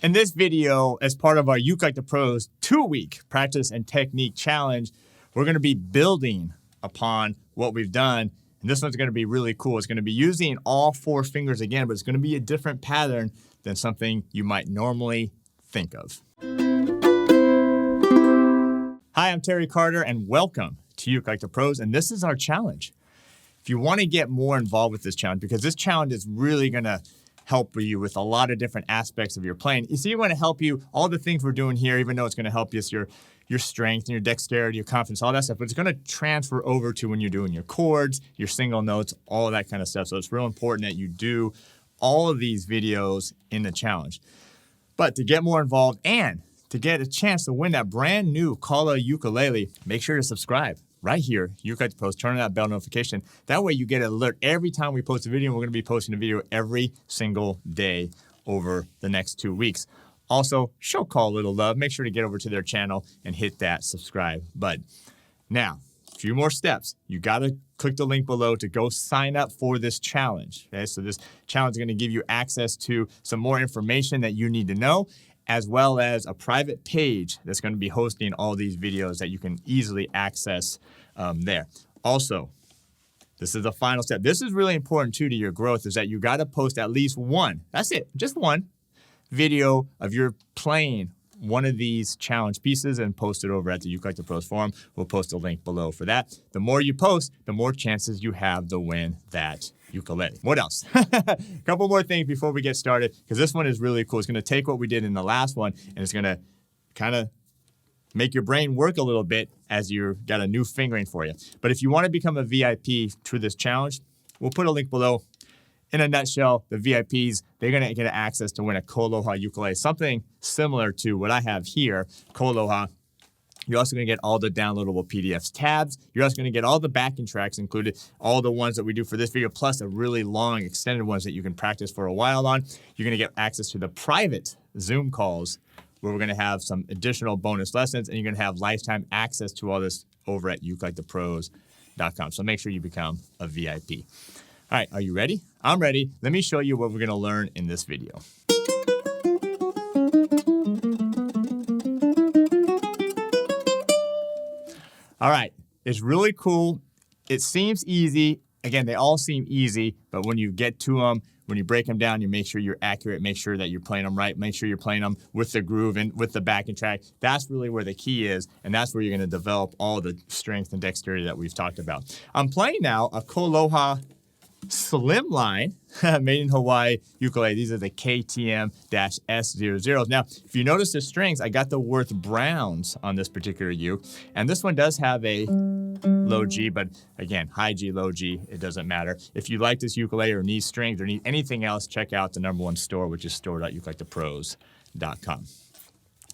In this video, as part of our Ukulele Pros 2-week practice and technique challenge, we're going to be building upon what we've done. And this one's going to be really cool. It's going to be using all 4 fingers again, but it's going to be a different pattern than something you might normally think of. Hi, I'm Terry Carter, and welcome to Ukulele Pros, and this is our challenge. If you want to get more involved with this challenge, because this challenge is really going to help you with a lot of different aspects of your playing. You see, we want to help you, all the things we're doing here, even though it's going to help you, it's your strength and your dexterity, your confidence, all that stuff, but it's going to transfer over to when you're doing your chords, your single notes, all of that kind of stuff. So it's real important that you do all of these videos in the challenge. But to get more involved and to get a chance to win that brand new Kala ukulele, make sure to subscribe right here, Ukulele Pros, turn on that bell notification. That way you get an alert every time we post a video. We're going to be posting a video every single day over the next 2 weeks. Also, show Call a little love. Make sure to get over to their channel and hit that subscribe button. Now, a few more steps. You got to click the link below to go sign up for this challenge. Okay, so this challenge is going to give you access to some more information that you need to know, as well as a private page that's going to be hosting all these videos that you can easily access there. Also, this is the final step. This is really important too to your growth, is that you got to post at least one, that's it, just one video of your playing one of these challenge pieces and post it over at the Ukulele Pros forum. We'll post a link below for that. The more you post, the more chances you have to win that ukulele. What else? A couple more things before we get started, because this one is really cool. It's going to take what we did in the last one, and it's going to kind of make your brain work a little bit as you've got a new fingering for you. But if you want to become a VIP to this challenge, we'll put a link below. In a nutshell, the VIPs, they're going to get access to win a Koaloha ukulele, something similar to what I have here, Koaloha. You're also going to get all the downloadable PDFs tabs. You're also going to get all the backing tracks included, all the ones that we do for this video, plus a really long extended ones that you can practice for a while on. You're going to get access to the private Zoom calls where we're going to have some additional bonus lessons, and you're going to have lifetime access to all this over at ukelikethepros.com. So make sure you become a VIP. All right, are you ready? I'm ready. Let me show you what we're going to learn in this video. All right, it's really cool. It seems easy. Again, they all seem easy, but when you get to them, when you break them down, you make sure you're accurate, make sure that you're playing them right, make sure you're playing them with the groove and with the backing track. That's really where the key is, and that's where you're going to develop all the strength and dexterity that we've talked about. I'm playing now a Koaloha Slimline made in Hawaii ukulele. These are the KTM-S00s. Now, if you notice the strings, I got the Worth Browns on this particular uke, and this one does have a low G, but again, high G, low G, it doesn't matter. If you like this ukulele or need strings or need anything else, check out the #1 store, which is store.ukelikethepros.com.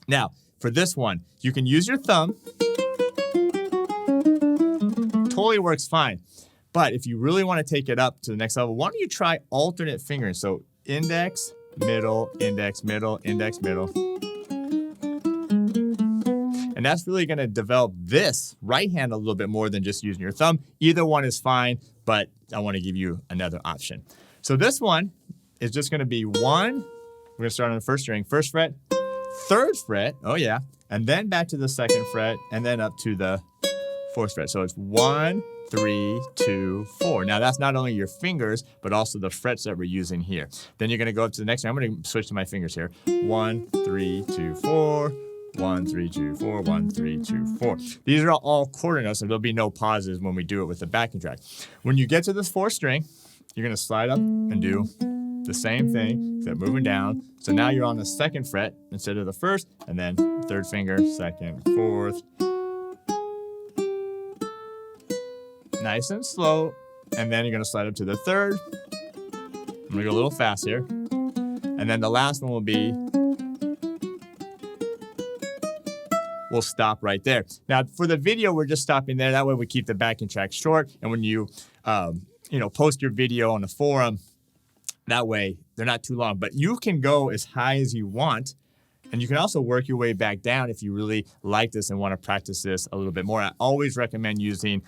Now, for this one, you can use your thumb. Totally works fine. But if you really want to take it up to the next level, why don't you try alternate fingering? So index, middle, index, middle, index, middle. And that's really going to develop this right hand a little bit more than just using your thumb. Either one is fine, but I want to give you another option. So this one is just going to be 1. We're going to start on the first string, 1st fret, 3rd fret, oh yeah, and then back to the 2nd fret, and then up to the 4th fret. So it's 1, 3, 2, 4. Now that's not only your fingers, but also the frets that we're using here. Then you're going to go up to the next one. I'm going to switch to my fingers here. 1, 3, 2, 4. 1, 3, 2, 4. 1, 3, 2, 4. These are all quarter notes, so there'll be no pauses when we do it with the backing track. When you get to this 4th string, you're going to slide up and do the same thing, except moving down. So now you're on the 2nd fret instead of the 1st, and then 3rd finger, 2nd, 4th. Nice and slow, and then you're going to slide up to the 3rd. I'm going to go a little fast here. And then the last one will be, we'll stop right there. Now, for the video, we're just stopping there. That way we keep the backing track short, and when you, post your video on the forum, that way they're not too long. But you can go as high as you want, and you can also work your way back down if you really like this and want to practice this a little bit more. I always recommend using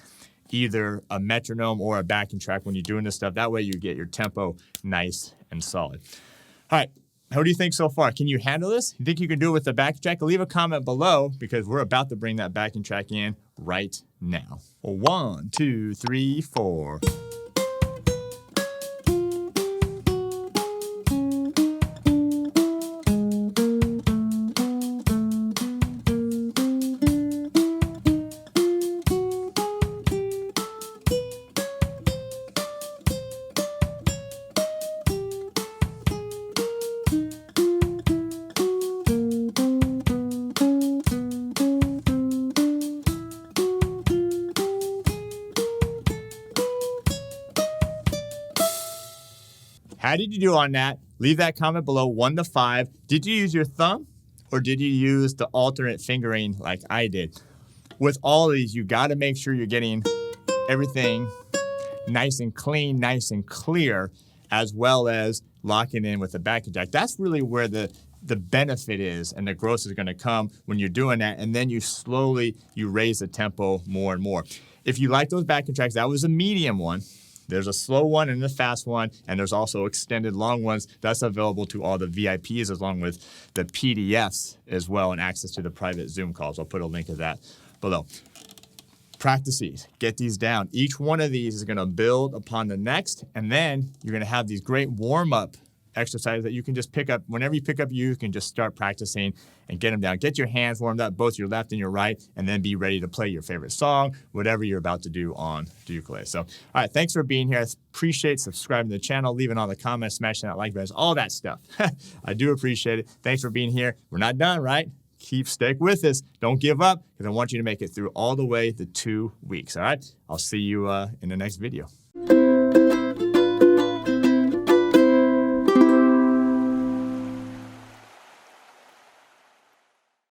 either a metronome or a backing track when you're doing this stuff. That way you get your tempo nice and solid. All right, How do you think so far? Can you handle this? You think you can do it with the backing track? Leave a comment below because we're about to bring that backing track in right now. 1, 2, 3, 4. How did you do on that? Leave that comment below, 1 to 5. Did you use your thumb or did you use the alternate fingering like I did? With all of these, you got to make sure you're getting everything nice and clean, nice and clear, as well as locking in with the backing track. That's really where the benefit is and the growth is going to come when you're doing that. And then you raise the tempo more and more. If you like those backing tracks, that was a medium one. There's a slow one and a fast one, and there's also extended long ones. That's available to all the VIPs along with the PDFs as well and access to the private Zoom calls. I'll put a link of that below. Practice these. Get these down. Each one of these is going to build upon the next, and then you're going to have these great warm-up exercises that you can just pick up. Whenever you pick up, you can just start practicing and get them down. Get your hands warmed up, both your left and your right, and then be ready to play your favorite song, whatever you're about to do on the ukulele. So, all right, thanks for being here. I appreciate subscribing to the channel, leaving all the comments, smashing that like button, all that stuff. I do appreciate it. Thanks for being here. We're not done, right? Stick with us. Don't give up because I want you to make it through all the way the 2 weeks, all right? I'll see you in the next video.